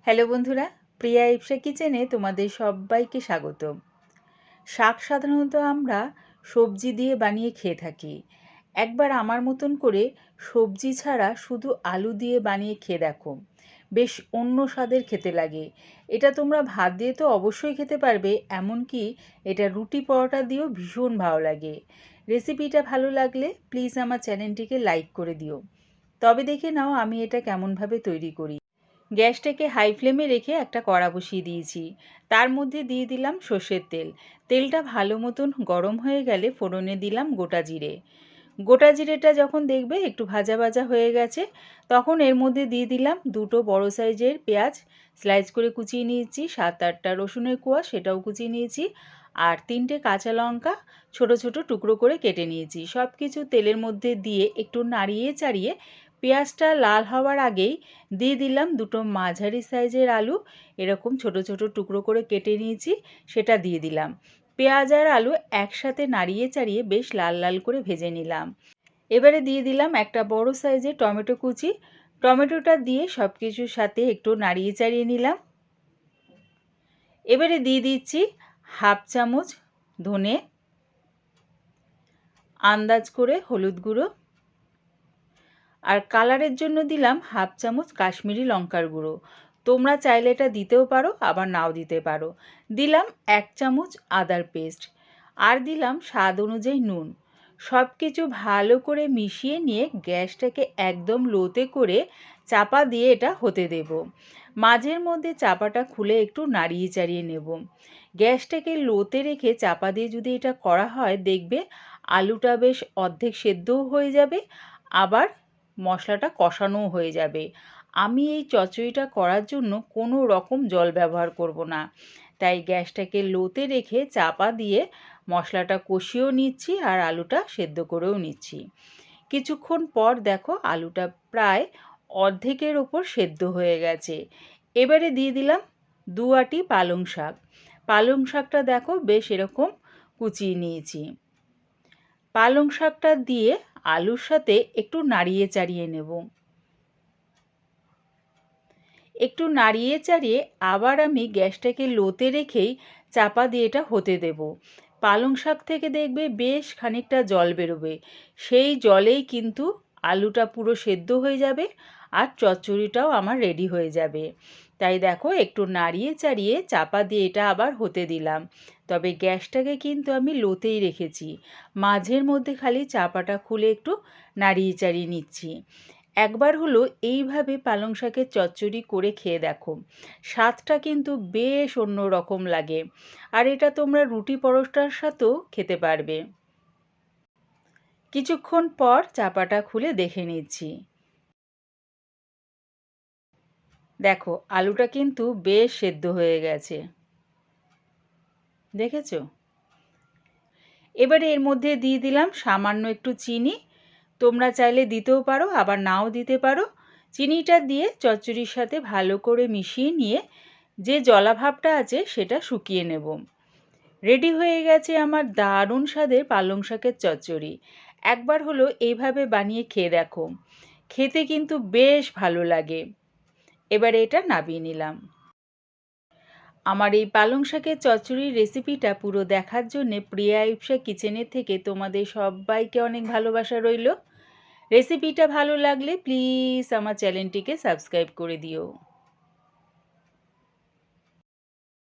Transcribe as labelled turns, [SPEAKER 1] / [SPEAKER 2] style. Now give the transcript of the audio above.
[SPEAKER 1] Hello বন্ধুরা, প্রিয়া ইপসা কিচেনে তোমাদের সবাইকে স্বাগতম। শাক সাধারণত আমরা সবজি দিয়ে বানিয়ে খেয়ে থাকি। একবার আমার মতন করে সবজি ছাড়া শুধু আলু দিয়ে বানিয়ে খেয়ে দেখো, বেশ অন্য স্বাদের খেতে লাগে। এটা তোমরা ভাত দিয়ে তো অবশ্যই খেতে পারবে, এমনকি এটা রুটি পরোটা দিয়েও ভীষণ ভালো লাগে। রেসিপিটা ভালো লাগলে প্লিজ আমার চ্যানেলটিকে লাইক করে দিও। তবে দেখে নাও আমি এটা কেমনভাবে তৈরি করি। গ্যাসটাকে হাই ফ্লেমে রেখে একটা কড়া বসিয়ে দিয়েছি। তার মধ্যে দিয়ে দিলাম সর্ষের তেল। তেলটা ভালো মতন গরম হয়ে গেলে ফোড়নে দিলাম গোটা জিরে। গোটা জিরেটা যখন দেখবে একটু ভাজা ভাজা হয়ে গেছে, তখন এর মধ্যে দিয়ে দিলাম দুটো বড় সাইজের পেঁয়াজ স্লাইস করে কুচিয়ে নিয়েছি, 7-8টা রসুনের কোয়া সেটাও কুচিয়ে নিয়েছি, আর 3টে কাঁচা লঙ্কা ছোট ছোট টুকরো করে কেটে নিয়েছি। সব কিছু তেলের মধ্যে দিয়ে একটু নাড়িয়ে চাড়িয়ে পেঁয়াজটা লাল হওয়ার আগেই দিয়ে দিলাম দুটো মাঝারি সাইজের আলু, এরকম ছোট ছোট টুকরো করে কেটে নিয়েছি, সেটা দিয়ে দিলাম। পেঁয়াজ আর আলু একসাথে নাড়িয়ে চাড়িয়ে বেশ লাল লাল করে ভেজে নিলাম। এবারে দিয়ে দিলাম একটা বড় সাইজের টমেটো কুচি। টমেটোটা দিয়ে সব কিছুর সাথে একটু নাড়িয়ে চাড়িয়ে নিলাম। এবারে দিয়ে দিচ্ছি হাফ চামচ ধনে, আন্দাজ করে হলুদ গুঁড়ো, আর কালারের জন্য দিলাম হাফ চামচ কাশ্মীরি লঙ্কার গুঁড়ো। তোমরা চাইলে এটা দিতেও পারো, আবার নাও দিতে পারো। দিলাম 1 চামচ আদার পেস্ট, আর দিলাম স্বাদ অনুযায়ী নুন। সব কিছু ভালো করে মিশিয়ে নিয়ে গ্যাসটাকে একদম লোতে করে চাপা দিয়ে এটা হতে দেব। মাঝের মধ্যে চাপাটা খুলে একটু নাড়িয়ে চাড়িয়ে নেব। গ্যাসটাকে লোতে রেখে চাপা দিয়ে যদি এটা করা হয়, দেখবে আলুটা বেশ অর্ধেক সেদ্ধও হয়ে যাবে, আবার মশলাটা কষানোও হয়ে যাবে। আমি এই চচ্চড়িটা করার জন্য কোনো রকম জল ব্যবহার করব না, তাই গ্যাসটাকে লোতে রেখে চাপা দিয়ে মশলাটা কষিয়েও নিচ্ছি আর আলুটা সেদ্ধ করেও নিচ্ছি। কিছুক্ষণ পর দেখো আলুটা প্রায় অর্ধেকের ওপর সেদ্ধ হয়ে গেছে। এবারে দিয়ে দিলাম 2 আঁটি পালং শাক। পালং শাকটা দেখো বেশ এরকম কুচিয়ে নিয়েছি। পালং শাকটা দিয়ে আলুর সাথে একটু নাড়িয়ে চাড়িয়ে নেব। একটু নাড়িয়ে চাড়িয়ে আবার আমি গ্যাসটাকে লোতে রেখেই চাপা দিয়ে এটা হতে দেব। পালং শাক থেকে দেখবে বেশ খানিকটা জল বেরোবে, সেই জলেই কিন্তু আলুটা পুরো সেদ্ধ হয়ে যাবে আর চচ্চড়িটাও আমার রেডি হয়ে যাবে। তাই দেখো একটু নাড়িয়ে চাড়িয়ে চাপা দিয়ে এটা আবার হতে দিলাম, তবে গ্যাসটাকে কিন্তু আমি লোতেই রেখেছি। মাঝের মধ্যে খালি চাপাটা খুলে একটু নাড়িয়ে চাড়িয়ে নিচ্ছি। একবার হলো এইভাবে পালং শাকের চচ্চড়ি করে খেয়ে দেখো, স্বাদটা কিন্তু বেশ অন্য রকম লাগে, আর এটা তোমরা রুটি পরোটার সাথেও খেতে পারবে। কিছুক্ষণ পর চাপাটা খুলে দেখে নিচ্ছি। দেখো আলুটা কিন্তু বেশ সেদ্ধ হয়ে গেছে, দেখেছো? এবারে এর মধ্যে দিয়ে দিলাম সামান্য একটু চিনি। তোমরা চাইলে দিতেও পারো, আবার নাও দিতে পারো। চিনিটা দিয়ে চচ্চড়ির সাথে ভালো করে মিশিয়ে নিয়ে যে জলাভাবটা আছে সেটা শুকিয়ে নেব। রেডি হয়ে গেছে আমার দারুণ স্বাদের পালং শাকের চচ্চড়ি। একবার হলো এইভাবে বানিয়ে খেয়ে দেখো, খেতে কিন্তু বেশ ভালো লাগে। এবারে এটা নামিয়ে নিলাম। আমার এই পালং শাকের চচ্চড়ির রেসিপিটা পুরো দেখার জন্যে প্রিয়া ইপসা কিচেনের থেকে তোমাদের সবাইকে অনেক ভালোবাসা রইল। রেসিপিটা ভালো লাগলে প্লিজ আমার চ্যানেলটিকে সাবস্ক্রাইব করে দিও।